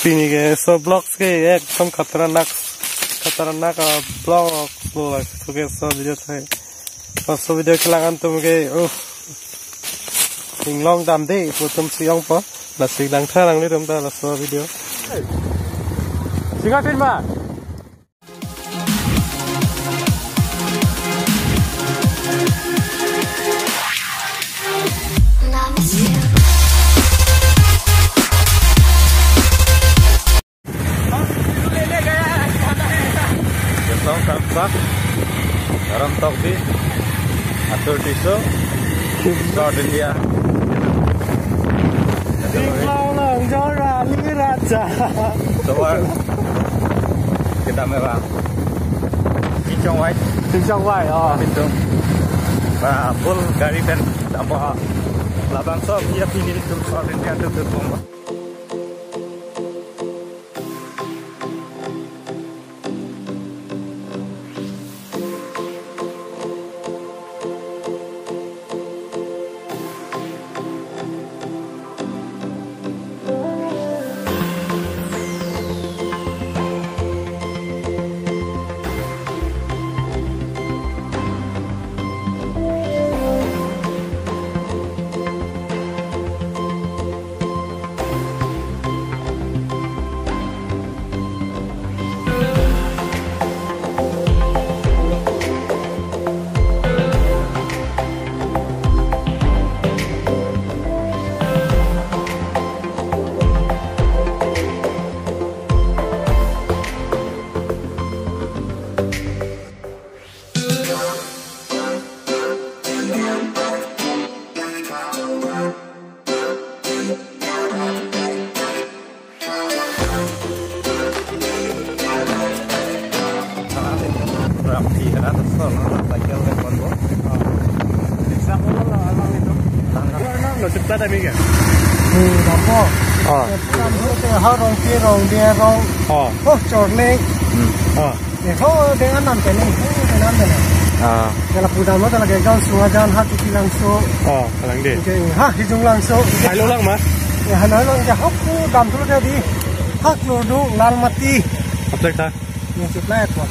Pini ke so vlogs ke ekdom खतरनाक vlog lo so ke so video thai so video kelangan tum ke long dam de putum siong po la sing dang tharang le tum ta la so video singa tin ma Garam tok di atur tisu start India Long long cho ra lý ra cha coba kita merah cincong white pintung và full gari dan tambah labang so dia pilih itu start India itu bomba Kita dah mikir. Nampak. Nampak tu harong kirong dia rong. Corneng. Kau dengan nam ni. Dengan ni. Kalau pudam tu lagi kau sungajan hati kilang so. Kalang dia. Hijung langso. Halo lang mas. Halo lang je. Aku dam tu jadi. Hak lodu lal mati. Apa tak? Yang supply tu.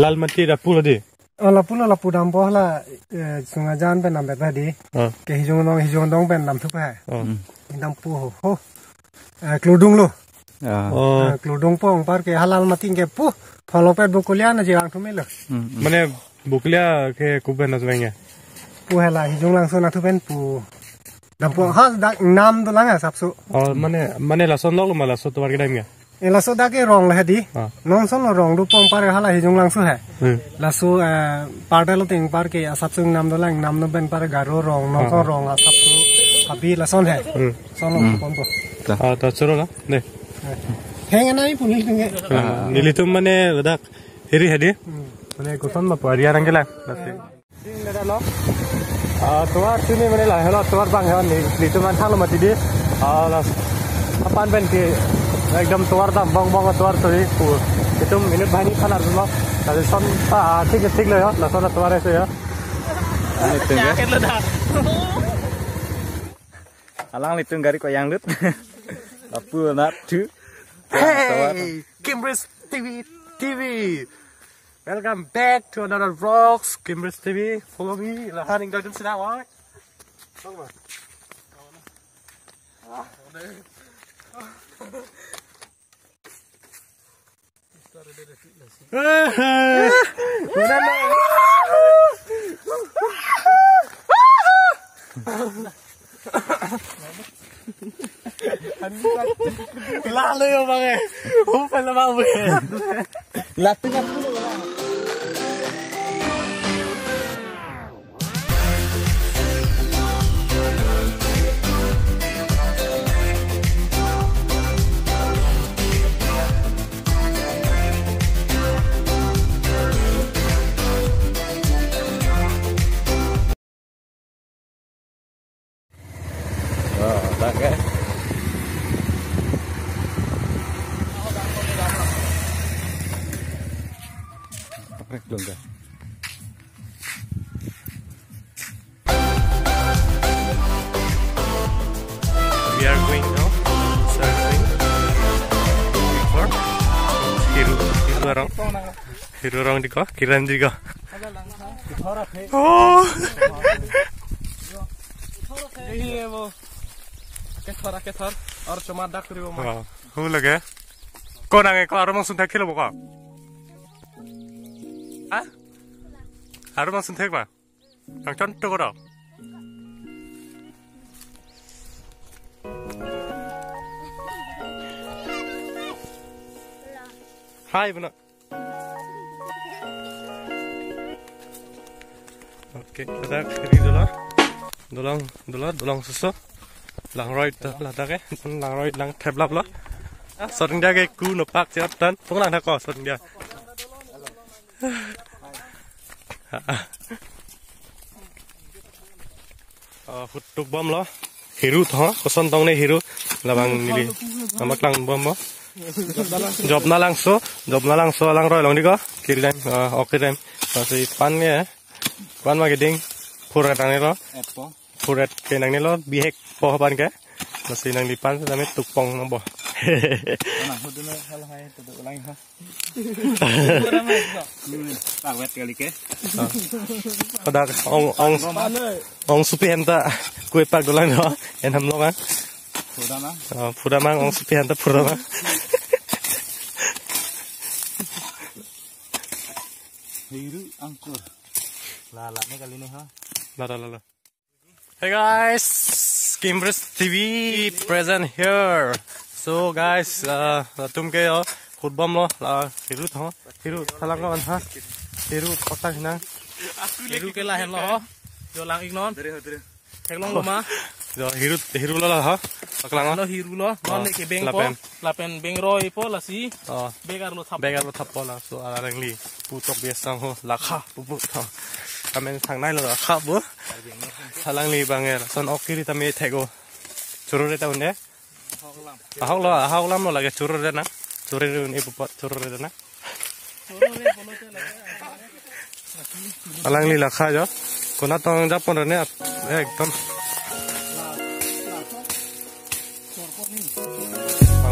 Lal mati dah pula di. Lapu dam boh lah sungajan pen nam tadi. Ke hijung dong pen nam tu pe. Dam pu ho. Kludung lo. Kludung pong par ke halal mati ke pu. Follow pe bukulia na jirang tu melo. Mana bukulia ke kuben na sebenarnya. Pu hala hijung langsung na tu pen pu. Dam pu nam tu lang sabsu. Mana lason log malah lason tu warga daimnya. Laso dah ke rong lah di. Nong son rong du pong par hala hijung langsung hai. Laso partai lo ting par ke sabsu nam tu lang nam tu pen par garo rong nong son rong sabsu. Abi lason hai. Son lo pong tu. Tak suruh lah. Deh. Heng anai pun ni tengah. Nili tu mana ledak hiri hadi. Mana kusan ma pariya rang kelang. Sing leda lo. Tuar sini mana lah. Hello tuar bang hewan ni tu mana lo mati di. Las apaan pen ke एकदम तुवार दा बंग बंग तुवार तरी itu minit bahani kanar dulu dari son tik le ya la son tuar itu ya alang litung gari ko yang lut apa nak tu hey Kimbris TV welcome back to another vlogs Kimbris TV follow me là haning doi sina wa Lalu ya bang, bukan lah bang. Latih apa tu? Belum dah. We are going now surfing. hiru orang di ko kiran juga oh ये वो केथर और चमादा करियो मा हो लगे को नागे को आरो मंग सुनथा खेलो बका आ आरो मंग सुनथा बा थांचन तो गरो हाय बना okay kita kiri dulu dolang susu lang roi lah ta ke lang roi lang thep lap lo soding dia ke ku no pak chat tan pung lang tha ko soding dia hutuk bom lo hiru tho koson tong ne hiru labang nili amak lang bom mo job na lang so lang roi long di ko kiri dan okay dan si pan ne pan ma geding purat nang lo purat ke nang lo bihek po pan ke masih nang di pan sampe tukpong nang bo nah hudune hal hai tu ulang ha tak wet kali ke ada ong supi henta kue pak dolang no en ham lo kan pura mang ong supi henta pura mang hiru angkur lala ni kali ni ha la hey guys Kimbris TV present here so guys tum ke khutbam lo la hiru thalang lo ha hiru kota hina hiru ke la hen lo jo lang ignon thek long lo ma jo hiru lo la ha aklang lo hiru lo non ne ke beng po lapen beng roi po la si begar lo thap po la so arang li putok biasang ho la kha pu tha kamen thang nai lo kha bu thalang li banger son okiri tame thego churure ta unde hawlam lo lage churure na churure ni pupot churure na alang li la kha jo kona tong japon ne ekdom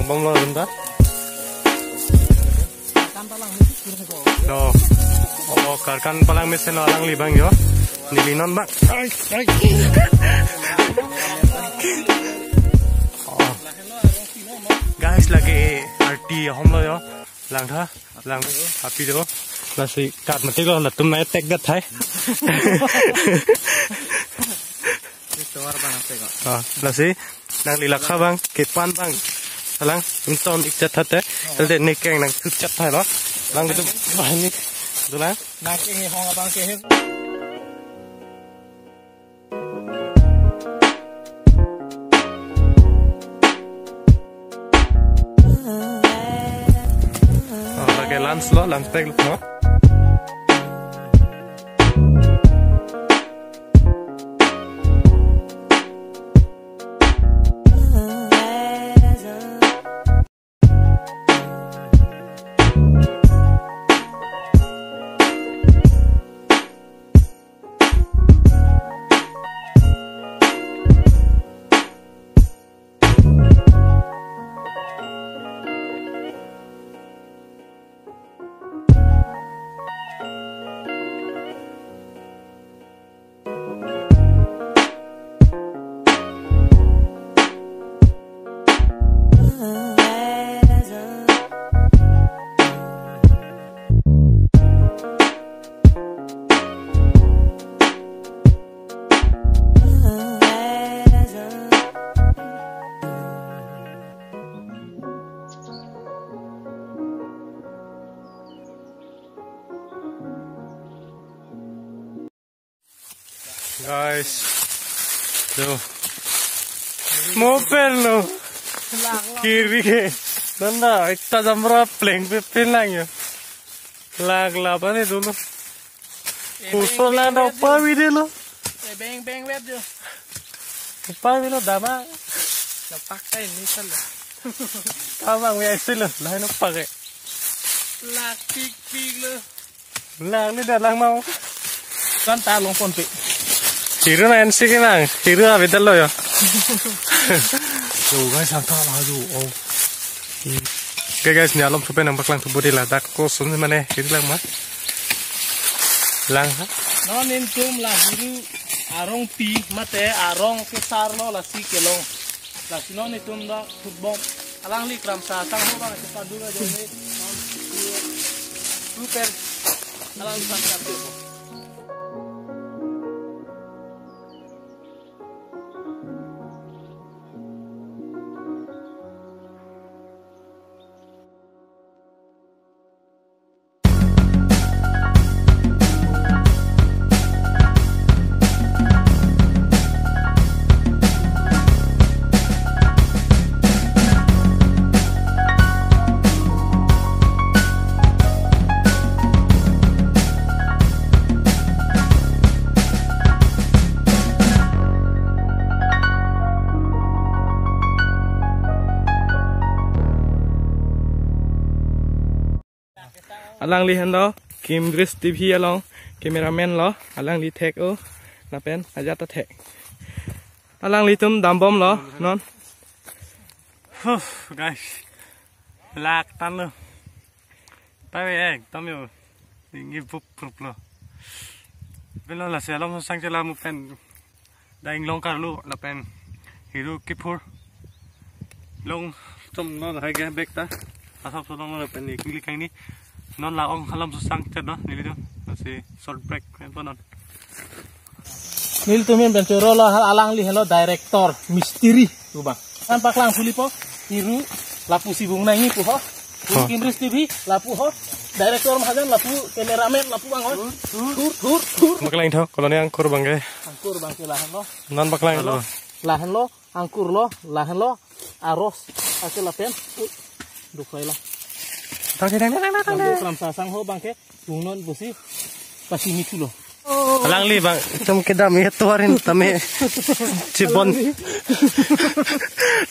bang lo benda oh karkan palang mesin alang li bang yo nilinon bang guys lagi arti hom lo yo lang api do nasi kat mati ko latum nai tek gat thai nasi nang li lakha bang kepan bang lang inton ikchat thate telde nekeng nang chat thai lo lang gitu bahani dulang nak ke hong abang ke lans teg lo guys tuh mobil lo kiri ke nanda ikta jamra pleng pe pelang ya lag apa nih dulu usul lah apa video lo beng web jo apa video dama pakai ini salah kamang wes lo lain apa pakai lag pik lo lag ni dah lang mau kan ta long pon pi hiru na NC ke nang hiru apa betul lo ya tuh guys santai lah tuh oh guys nyalom supaya nampak lang tubuh lah dak kosun mana itu lang mah lang ha non intum lah biru arong pi mate arong kesar lo lasi kelong lasi non intum da football alang li kram sa sang ho bang cepat dulu jadi super alang sang kapte alang lihan lo Kim Dris TV along cameraman lo alang li tek o na pen aja ta tek alang li tum dam bom lo non guys lak tan lo tapi tam yo ini bup lo belum lah selom sang celam pen daing long kar lu na pen hiru kipur long tum non hai ga bek ta asap so long lo pen ni klik kang ni non là ông halam susang chết đó nili tu masih short break apa non nil tumen bencoro lo alang li hello director misteri tu bang kan paklang fulipo hiru lapu sibung nangi pu ho Kim Dris TV lapu ho director mahajan lapu cameraman lapu bang ho tur maklang itu kalau ni angkur bang ke angkur bang ke lahan lo non maklang lo lahan lo angkur lo lahan lo aros hasil lapen dukai lah tang tang Kelam sasang ho bang ke tungnon busi pasi micu lo alang li bang tum kedam ya tuarin tame cibon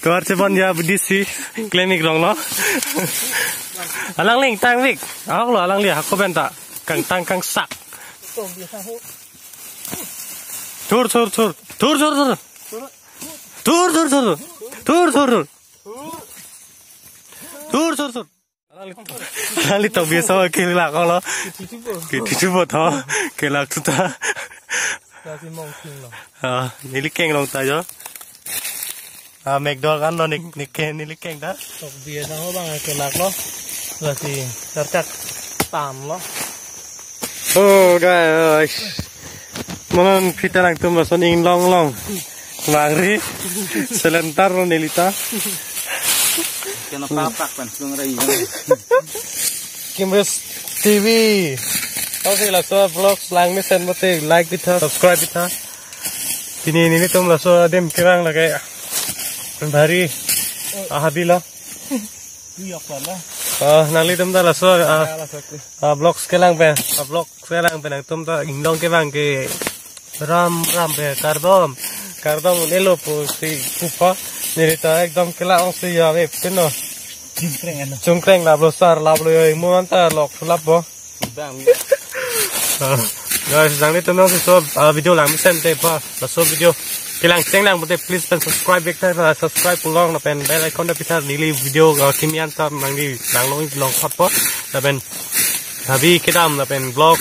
tuar cibon ya bdc klinik rong lo alang ling tang wik aku lo alang li aku benta kang tang kang sak tong biasa ho tur Kali tau biasa kelak kalau kita cuba tau kelak tu ta. Nili keng long ta jo. McDonald kan lo nili keng ta. Tau biasa ho bang kelak lo. Lagi tercak tam lo. Oh guys, mana kita nak tu masuk ing long lari selentar lo nilita. Kena papak kan sungai ini. Kim Dris TV. Kau sih lah so vlogs lang ni send mati like kita subscribe kita. Ini tum lah so dem kirang lah kayak hari habis lah. Iya pala. Nali tum dah lah so vlogs kelang pe vlog kelang pe nang tum dah indong ke bang ke ram pe kardom nelo po si kupa. Nilita ekdom kelang si ya web pino. Cungkreng lah besar lah boleh muanta lok sulap bo. Guys, jangan lupa nonton so video lang mesen te pa so video kelang ceng lang mute please pen subscribe kita subscribe pulong na pen bell icon da pita nili video kimian ta mangi long hot po na pen Habi kita am na pen vlog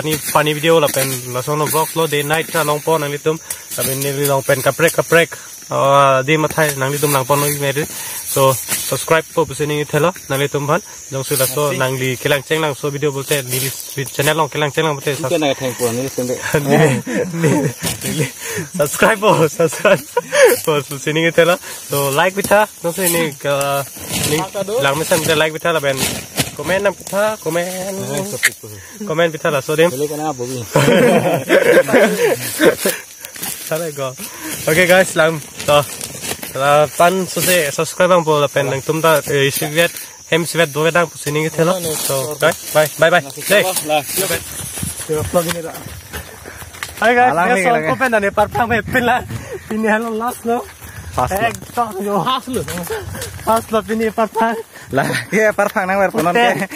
ni funny video la pen lasono vlog lo day night na long po nang litum na pen nili long pen kaprek di mathai nang litum lang po no ngeri so subscribe po pusini thela nang litum bhan jong su la so nang li kelang cheng lang so video bolte nili channel long kelang cheng lang bolte Kena thank you nili sende. subscribe po pusini thela so like bitha no se ni lang mesen like bitha la pen komen nam kita komen bitha la so dem Boleh kena bobi. Okay guys, lang to pan suse subscribe ang po la pen ng tumda sivet do vedang pusining itelo. So guys, bye. Hey. Hi guys, guys so open na ni parpang may pila pinihalo last no. Egg to yo haslo pini parpang. Lah, ke parpang nang wer ponon ke.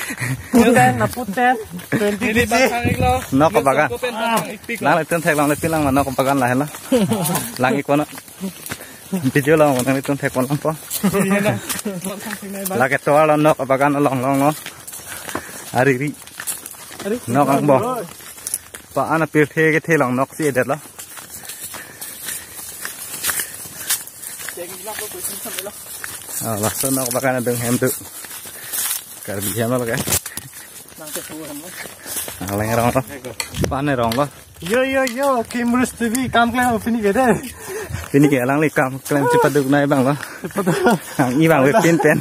Puten 20 dc. No kabagan. Lang itun thek lang lepin lang no kabagan lah hela. Lang ikono. video lo nang itu tek kon lampo la ke to ala nok bagan long no ari ri nok ang bo pa ana pil the ke the long nok si det lo la so nok bagan deng hem tu kar bi hem lo ke leng rong lo pa ne rong lo yo Kimbrus TV kam klem fini ke deh ini kayak lang lekam klaim cepat duk naik bang lo, ang ibang web pen.